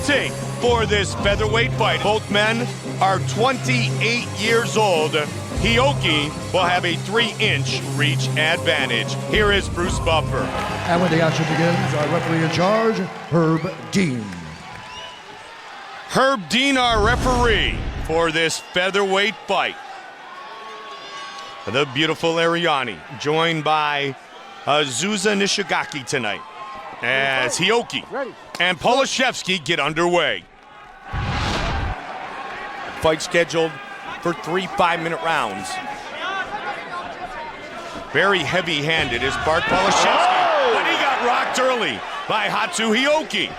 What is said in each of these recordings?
Presenting for this featherweight fight, both men are 28 years old. Hioki will have a 3-inch reach advantage. Here is Bruce Buffer. And when the action begins, our referee in charge, Herb Dean. Herb Dean, our referee for this featherweight fight. The beautiful Ariani, joined by Azusa Nishigaki tonight, as Hioki and Palaszewski get underway. Fight scheduled for 3 5-minute rounds. Very heavy-handed is Bart Palaszewski, but he got rocked early by Hatsu Hioki.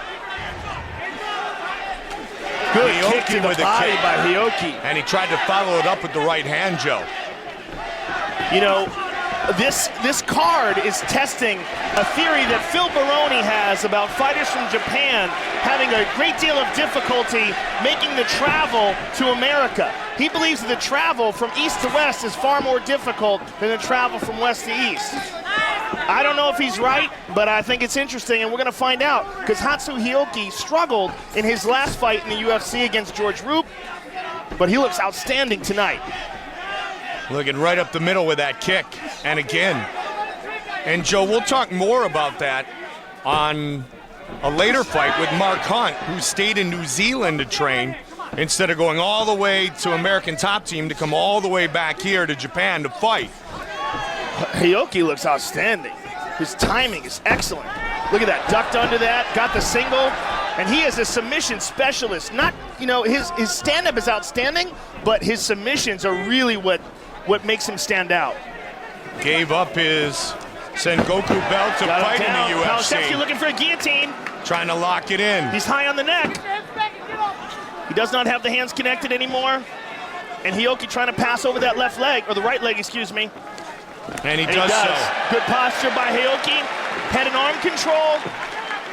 Good Hioki kick to the with body a kick. by Hioki. And he tried to follow it up with the right hand, Joe. You know, this card is testing a theory that Phil Baroni has about fighters from Japan having a great deal of difficulty making the travel to America. He believes that the travel from east to west is far more difficult than the travel from west to east. I don't know if he's right, but I think it's interesting, and we're going to find out, because Hatsu Hioki struggled in his last fight in the UFC against George Roop, but he looks outstanding tonight. Looking right up the middle with that kick, and again. And Joe, we'll talk more about that on a later fight with Mark Hunt, who stayed in New Zealand to train instead of going all the way to American Top Team to come all the way back here to Japan to fight. Hioki looks outstanding. His timing is excellent. Look at that, ducked under that, got the single, and he is a submission specialist. Not, you know, his stand-up is outstanding, but his submissions are really what makes him stand out. Gave up his Sengoku belt to fight in the UFC. Palaszewski looking for a guillotine. Trying to lock it in. He's high on the neck. He does not have the hands connected anymore. And Hioki trying to pass over that left leg, or the right leg, excuse me. And he does so. Good posture by Hioki. Head and arm control.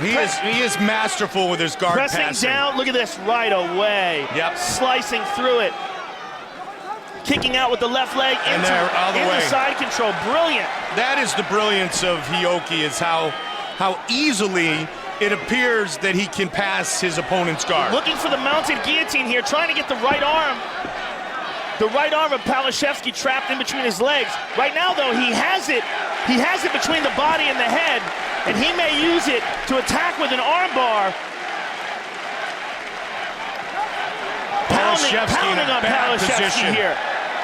He is masterful with his guard pressing passing. Down, look at this, right away. Yep. Slicing through it. Kicking out with the left leg into the side control. Brilliant. That is the brilliance of Hioki, is how easily it appears that he can pass his opponent's guard. Looking for the mounted guillotine here, trying to get the right arm. The right arm of Palaszewski trapped in between his legs. Right now, though, he has it. He has it between the body and the head, and he may use it to attack with an arm bar. Pounding on Palaszewski here.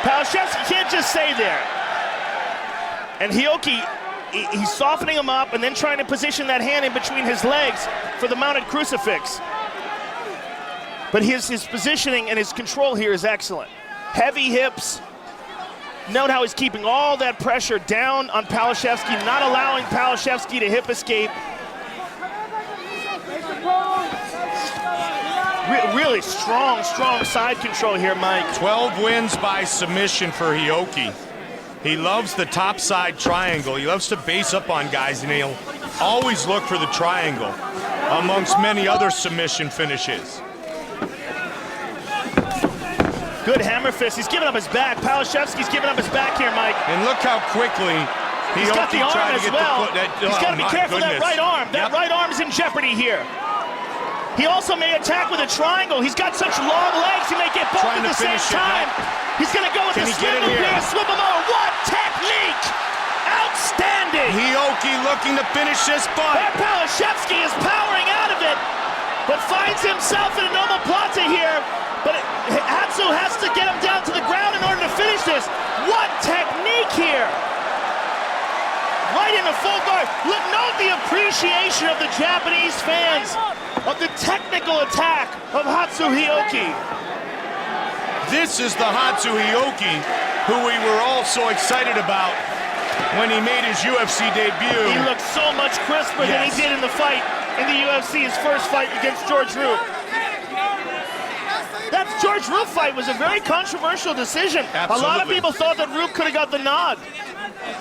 Palaszewski can't just stay there. And Hioki, he's softening him up and then trying to position that hand in between his legs for the mounted crucifix. But his positioning and his control here is excellent. Heavy hips. Note how he's keeping all that pressure down on Palaszewski, not allowing Palaszewski to hip escape. Really strong side control here, Mike. 12 wins by submission for Hioki. He loves the top side triangle. He loves to base up on guys, and he'll always look for the triangle amongst many other submission finishes. Good hammer fist. He's giving up his back. Palaszewski's giving up his back here, Mike. And look how quickly he's got the arm as well. He's got to be careful of that right arm. That right arm is in jeopardy here. He also may attack with a triangle. He's got such long legs, he may get both at the same time. He's going to go with the swivel here. Swivel over. What technique! Outstanding! Hioki looking to finish this fight. Palaszewski is powering out of it, but finds himself in an omoplata here. But Hatsu has to get him down to the ground in order to finish this. What technique here! Right into full guard. Look, note the appreciation of the Japanese fans of the technical attack of Hatsu Hioki. This is the Hatsu Hioki who we were all so excited about when he made his UFC debut. He looked so much crisper than he did in the fight in the UFC, his first fight against George Roop. That George Roop fight was a very controversial decision. Absolutely. A lot of people thought that Roop could have got the nod.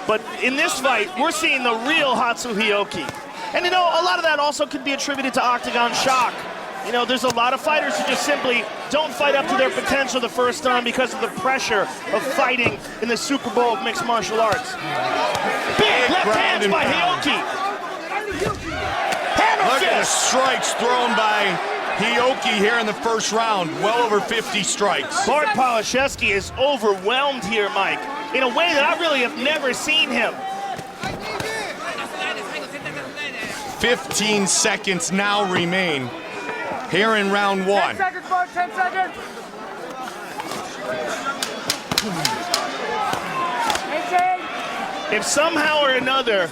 But in this fight, we're seeing the real Hatsu Hioki. And you know, a lot of that also could be attributed to octagon shock. You know, there's a lot of fighters who just simply don't fight up to their potential the first time because of the pressure of fighting in the Super Bowl of mixed martial arts. Big left hands by Hioki. Look at the strikes thrown by Hioki here in the first round, well over 50 strikes. Bart Palaszewski is overwhelmed here, Mike, in a way that I really have never seen him. 15 seconds now remain here in round 1. 10 seconds, Bart, 10 seconds. If somehow or another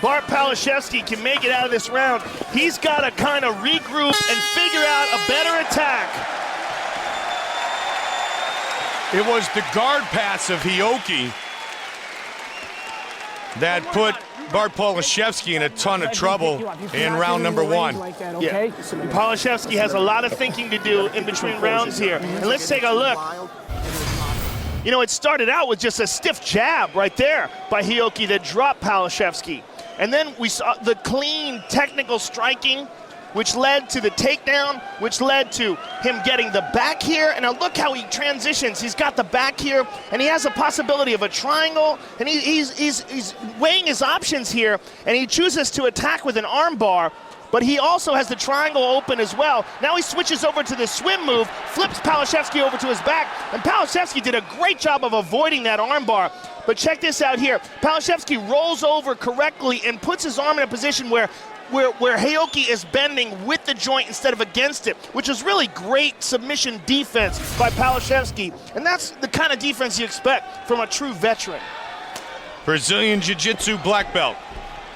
Bart Palaszewski can make it out of this round, he's got to kind of regroup and figure out a better attack. It was the guard pass of Hioki that put Bart Palaszewski in a ton of trouble in round number 1. Yeah. Palaszewski has a lot of thinking to do in between rounds here. And let's take a look. You know, it started out with just a stiff jab right there by Hioki that dropped Palaszewski. And then we saw the clean technical striking, which led to the takedown, which led to him getting the back here. And now look how he transitions. He's got the back here, and he has a possibility of a triangle, and he's weighing his options here, and he chooses to attack with an arm bar. But he also has the triangle open as well. Now he switches over to the swim move, flips Palaszewski over to his back, and Palaszewski did a great job of avoiding that armbar. But check this out here. Palaszewski rolls over correctly and puts his arm in a position where Hioki is bending with the joint instead of against it, which is really great submission defense by Palaszewski. And that's the kind of defense you expect from a true veteran. Brazilian Jiu-Jitsu black belt.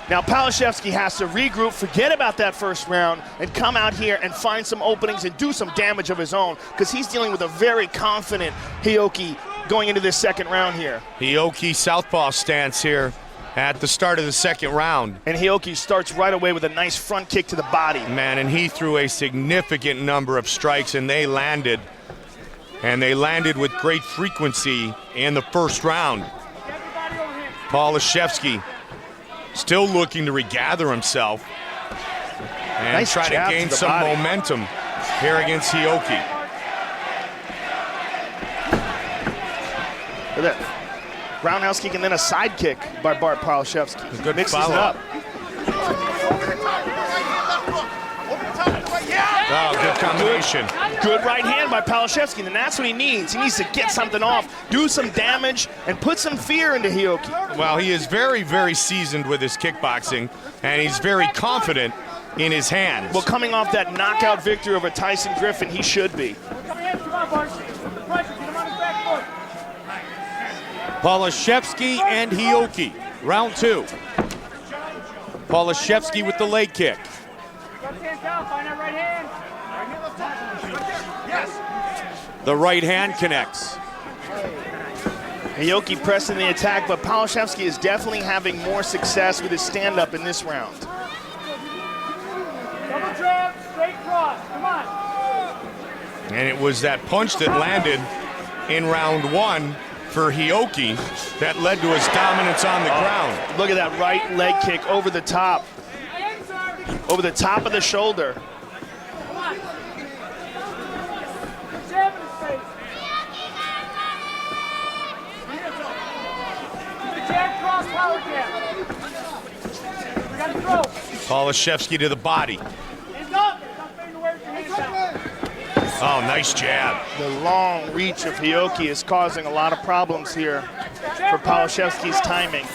Now Palaszewski has to regroup, forget about that first round, and come out here and find some openings and do some damage of his own, because he's dealing with a very confident Hioki going into this second round here. Hioki southpaw stance here at the start of the second round. And Hioki starts right away with a nice front kick to the body. Man, and he threw a significant number of strikes, and they landed. And they landed with great frequency in the first round. Palaszewski still looking to regather himself and nice try to gain some momentum here against Hioki. Look at that. Roundhouse kick and then a side kick by Bart Palaszewski. Good mixes follow it up. Oh, good combination. Good right hand by Palaszewski, and that's what he needs. He needs to get something off, do some damage, and put some fear into Hioki. Well, he is very, very seasoned with his kickboxing, and he's very confident in his hands. Well, coming off that knockout victory over Tyson Griffin, he should be. Palaszewski and Hioki, round 2. Palaszewski with the leg kick. The right hand connects. Hioki pressing the attack, but Palaszewski is definitely having more success with his stand-up in this round. Double jab, straight cross, come on. And it was that punch that landed in round 1 for Hioki that led to his dominance on the ground. Look at that right leg kick over the top. Over the top of the shoulder. Come on. Jab in his face. Jab, cross, power jab. We gotta throw. Palaszewski to the body. Hands up. Stop fading away with your hands down. Oh, nice jab. The long reach of Hioki is causing a lot of problems here for Palaszewski's timing.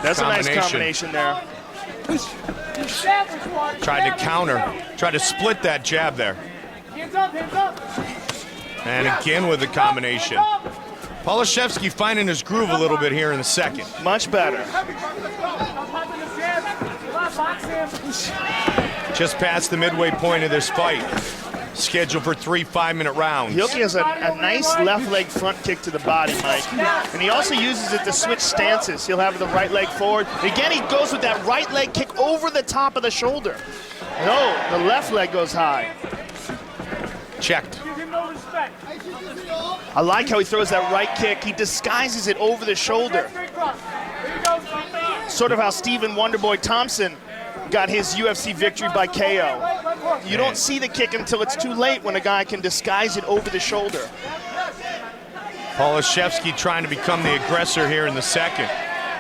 That's a nice combination there. Tried to counter, tried to split that jab there. Hands up, hands up. And again with the combination. Palaszewski finding his groove a little bit here in the second. Much better. Just past the midway point of this fight. Scheduled for 3 5-minute rounds. Hioki has a nice left leg front kick to the body, Mike. And he also uses it to switch stances. He'll have the right leg forward. Again, he goes with that right leg kick over the top of the shoulder. No, the left leg goes high. Checked. Give him no respect. I like how he throws that right kick. He disguises it over the shoulder. Straight cross. There you go. Sort of how Stephen Wonderboy Thompson got his UFC victory by KO. You don't see the kick until it's too late when a guy can disguise it over the shoulder. Palaszewski trying to become the aggressor here in the second.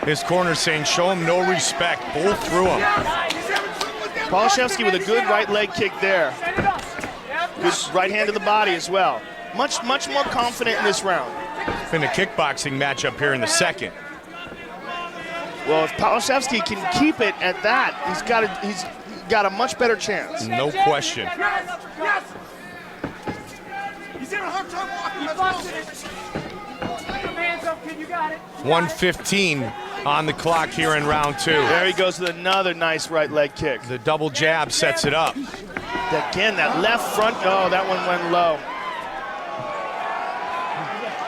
His corner saying, show him no respect. Both through him. Palaszewski with a good right leg kick there. Good right hand to the body as well. Much more confident in this round. It's been a kickboxing matchup here in the second. Well, if Palaszewski can keep it at that, he's got a much better chance. No question. He's having a hard time walking. Put your hands up, kid. You got it. 1:15 on the clock here in round 2. There he goes with another nice right leg kick. The double jab sets it up. Again, that left front, oh, that one went low.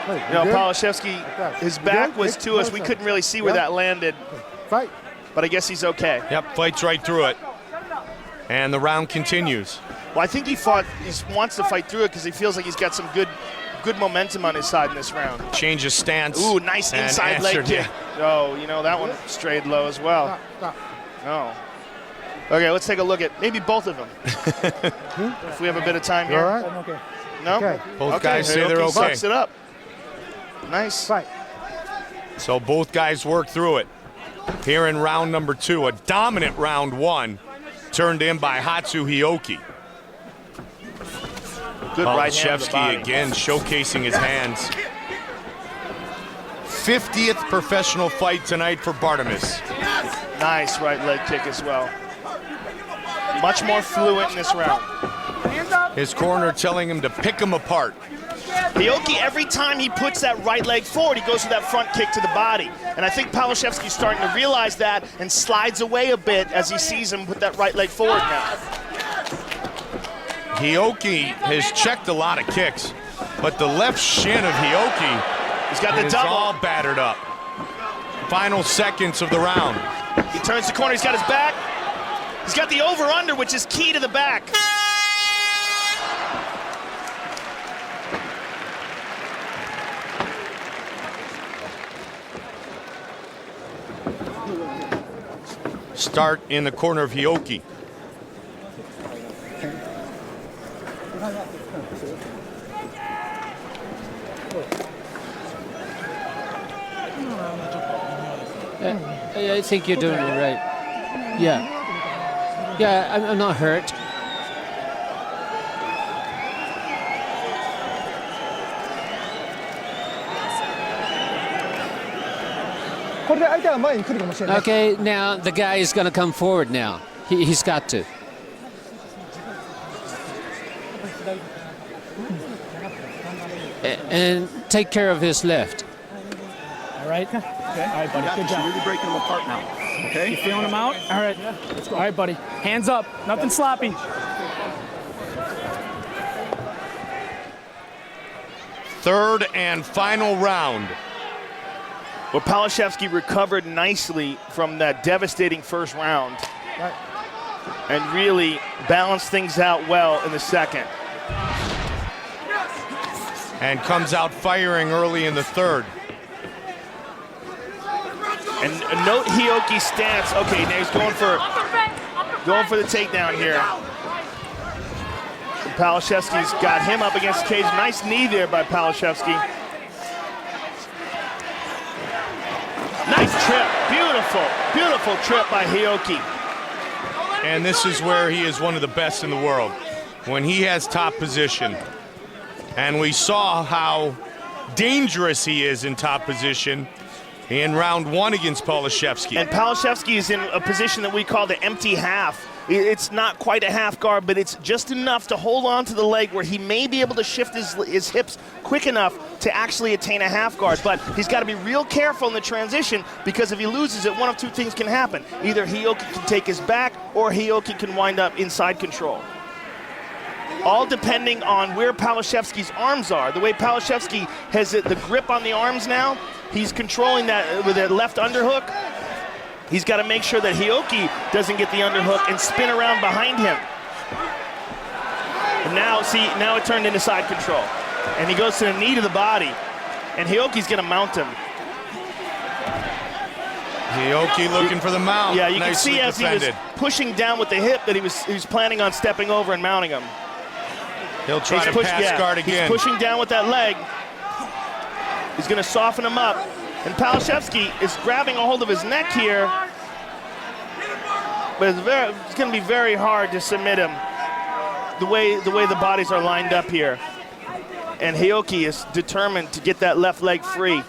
You know, Palaszewski, his back was to us. We couldn't really see where that landed. Fight. But I guess he's okay. Yep, fights right through it. And the round continues. Well, I think he wants to fight through it because he feels like he's got some good momentum on his side in this round. Change of stance. Ooh, nice inside leg kick. Oh, you know, that one strayed low as well. Oh. Okay, let's take a look at maybe both of them. If we have a bit of time here. All right? Okay. No? Okay. Both guys say they're Hioki okay. sucks it up. Nice. Fight. So both guys work through it. Here in round number 2, a dominant round 1 turned in by Hatsu Hioki. Good right hand to the body. Palaszewski again showcasing his hands. 50th professional fight tonight for Bartimus. Nice right leg kick as well. Much more fluent in this round. Hands up. His corner telling him to pick him apart. Hioki, every time he puts that right leg forward, he goes for that front kick to the body. And I think Palaszewski's starting to realize that and slides away a bit as he sees him put that right leg forward now. Hioki has checked a lot of kicks, but the left shin of Hioki He's got the is double. all battered up. Final seconds of the round. He turns the corner, he's got his back. He's got the over-under, which is key to the back. Start in the corner of Hioki. I think you're doing it right. Yeah. Yeah, I'm not hurt. Okay, now the guy is going to come forward now. He's got to. And take care of his left. All right. Okay. All right, buddy. Good job. You're really breaking them apart now. Okay. You feeling them out? All right. Let's go. All right, buddy. Hands up. Nothing sloppy. Third and final round. Well, Palaszewski recovered nicely from that devastating first round and really balanced things out well in the second. And comes out firing early in the third. And note Hioki's stance. Okay, now he's going for the takedown here. Palaszewski's got him up against the cage. Nice knee there by Palaszewski. Nice trip. Beautiful, beautiful trip by Hioki. And this is where he is one of the best in the world. When he has top position. And we saw how dangerous he is in top position in round 1 against Palaszewski. And Palaszewski is in a position that we call the empty half. It's not quite a half guard, but it's just enough to hold on to the leg where he may be able to shift his hips quick enough to actually attain a half guard. But he's got to be real careful in the transition, because if he loses it, one of two things can happen. Either Hioki can take his back, or Hioki can wind up inside control. All depending on where Palaszewski's arms are. The way Palaszewski has the grip on the arms now, he's controlling that with that left underhook. He's got to make sure that Hioki doesn't get the underhook and spin around behind him. And now, see, now it turned into side control. And he goes to the knee to the body. And Hioki's going to mount him. Hioki looking for the mount. Yeah, you can Nicely see as defended. he was pushing down with the hip that he was planning on stepping over and mounting him. He'll try to pass guard again. He's pushing down with that leg. He's going to soften him up. And Palaszewski is grabbing a hold of his neck here. But it's going to be very hard to submit him. the way the bodies are lined up here. And Hioki is determined to get that left leg free.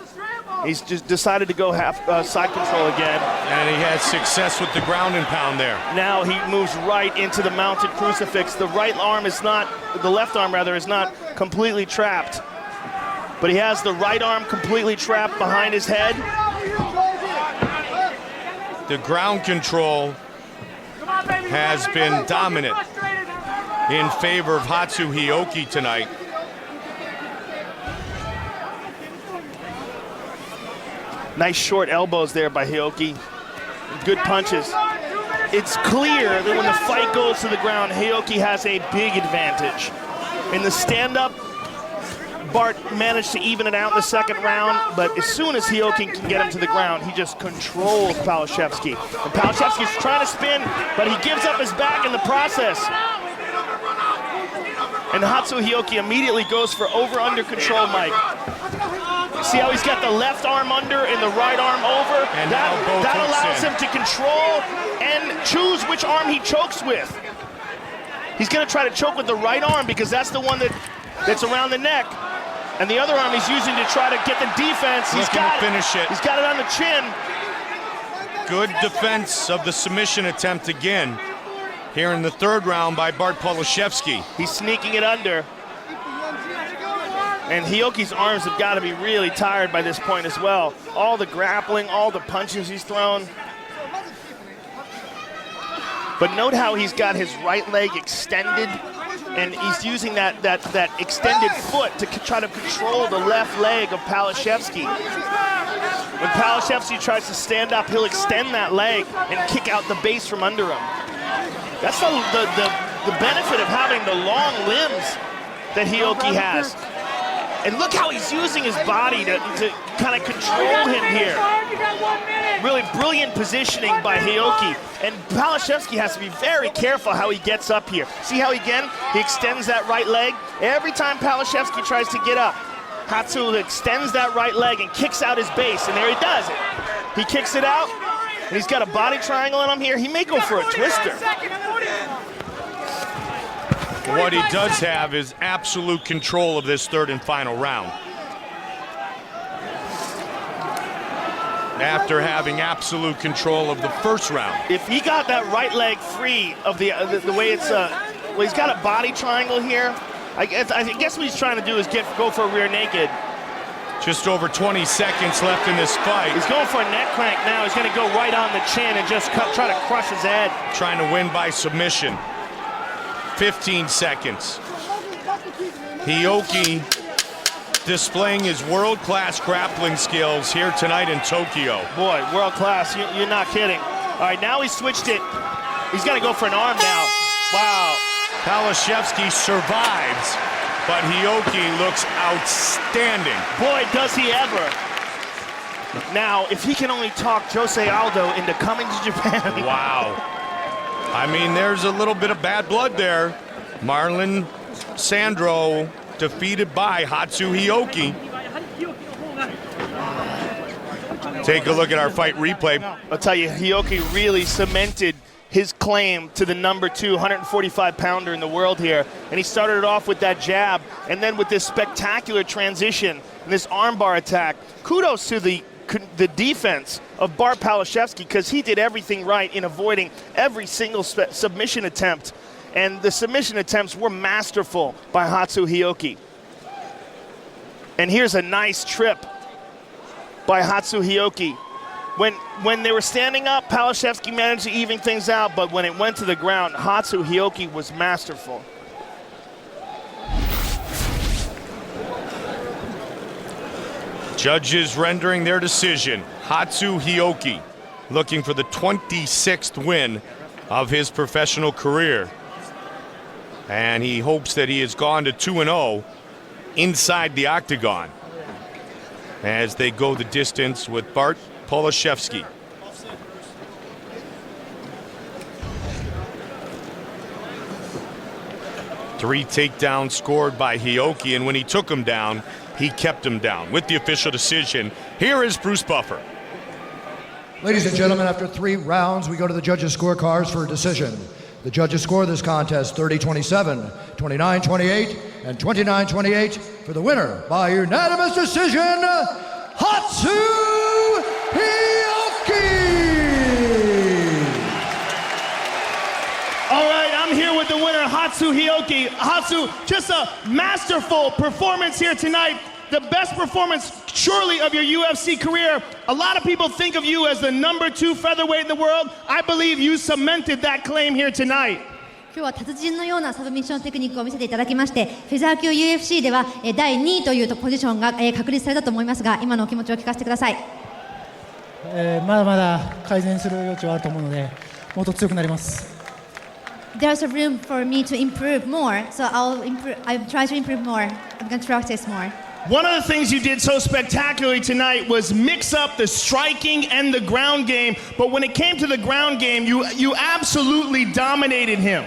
He's just decided to go half side control again. And he has success with the ground and pound there. Now he moves right into the mounted crucifix. The left arm rather, is not completely trapped. But he has the right arm completely trapped behind his head. The ground control has been dominant in favor of Hatsu Hioki tonight. Nice short elbows there by Hioki. Good punches. It's clear that when the fight goes to the ground, Hioki has a big advantage. In the stand-up, Bart managed to even it out in the second round, but as soon as Hioki can get him to the ground, he just controls Palaszewski. And Palaszewski's trying to spin, but he gives up his back in the process. And Hatsu Hioki immediately goes for over-under control, Mike. See how he's got the left arm under and the right arm over? And that allows him to control and choose which arm he chokes with. He's going to try to choke with the right arm because that's the one that's around the neck. And the other arm he's using to try to get the defense. He's got it. Finish it. He's got it on the chin. Good defense of the submission attempt again here in the third round by Bart Palaszewski. He's sneaking it under. And Hioki's arms have got to be really tired by this point as well. All the grappling, all the punches he's thrown. But note how he's got his right leg extended, and he's using that extended foot to try to control the left leg of Palaszewski. When Palaszewski tries to stand up, he'll extend that leg and kick out the base from under him. That's the benefit of having the long limbs that Hioki has. And look how he's using his body to kind of control him here. Really brilliant positioning by Hioki. And Palaszewski has to be very careful how he gets up here. See how, again, he extends that right leg? Every time Palaszewski tries to get up, Hatsu extends that right leg and kicks out his base, and there he does it. He kicks it out, and he's got a body triangle on him here. He may go for a twister. What he does have is absolute control of this third and final round. After having absolute control of the first round. If he got that right leg free of the way it's, well, he's got a body triangle here. I guess what he's trying to do is go for a rear naked. Just over 20 seconds left in this fight. He's going for a neck crank now. He's going to go right on the chin and just try to crush his head. Trying to win by submission. 15 seconds. Hioki displaying his world-class grappling skills here tonight in Tokyo. Boy, world-class. You're not kidding. All right, now he switched it. He's got to go for an arm now. Wow. Palaszewski survives, but Hioki looks outstanding. Boy, does he ever. Now, if he can only talk Jose Aldo into coming to Japan. Wow. I mean, there's a little bit of bad blood there. Marlon Sandro defeated by Hatsu Hioki. Take a look at our fight replay. I'll tell you, Hioki really cemented his claim to the number 2 145-pounder in the world here. And he started it off with that jab, and then with this spectacular transition and this armbar attack. Kudos to the defense of Bart Palaszewski, because he did everything right in avoiding every single submission attempt. And the submission attempts were masterful by Hatsu Hioki. And here's a nice trip by Hatsu Hioki. When they were standing up, Palaszewski managed to even things out, but when it went to the ground, Hatsu Hioki was masterful. Judges rendering their decision. Hatsu Hioki looking for the 26th win of his professional career. And he hopes that he has gone to 2-0 inside the octagon as they go the distance with Bart Palaszewski. Three takedowns scored by Hioki, and when he took him down, he kept him down. With the official decision, here is Bruce Buffer. Ladies and gentlemen, after 3 rounds, we go to the judges' scorecards for a decision. The judges score this contest 30-27, 29-28, and 29-28 for the winner by unanimous decision, Hatsu Hioki! All right, I'm here with the winner, Hatsu Hioki. Hatsu, just a masterful performance here tonight. The best performance, surely, of your UFC career. A lot of people think of you as the #2 featherweight in the world. I believe you cemented that claim here tonight. 今日は達人のようなサブミッションテクニックを見せていただきまして、フェザー級 UFC では第2位というポジションが確立されたと思いますが、今のお気持ちを聞かせてください。まだまだ改善する余地はあると思うので、もっと強くなります。There's a room for me to improve more, so I'll try to improve more. I'm going to practice more. One of the things you did so spectacularly tonight was mix up the striking and the ground game, but when it came to the ground game, you absolutely dominated him.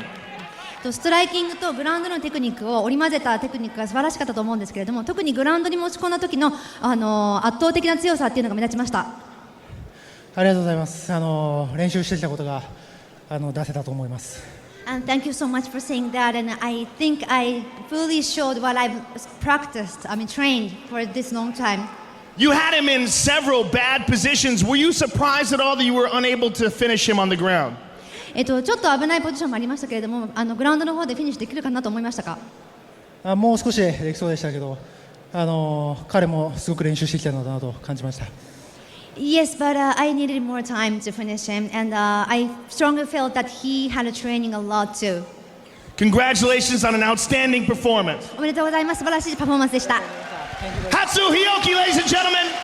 ストライキングとグラウンドのテクニックを織り交ぜたテクニックが素晴らしかったと思うんですけれども、特にグラウンドに持ち込んだ時の、圧倒的な強さっていうのが目立ちました。ありがとうございます。練習してきたことが出せたと思います。And thank you so much for saying that. And I think I fully showed what I've trained for this long time. You had him in several bad positions. Were you surprised at all that you were unable to finish him on the ground? ちょっと危ないポジションもありましたけれども、グラウンドの方でフィニッシュできるかなと思いましたか？もう少しできそうでしたけど、彼もすごく練習してきたのだなと感じました。Yes, but I needed more time to finish him, and I strongly felt that he had training a lot too. Congratulations on an outstanding performance. おめでとうございます。素晴らしいパフォーマンスでした。Hatsu Hioki, ladies and gentlemen.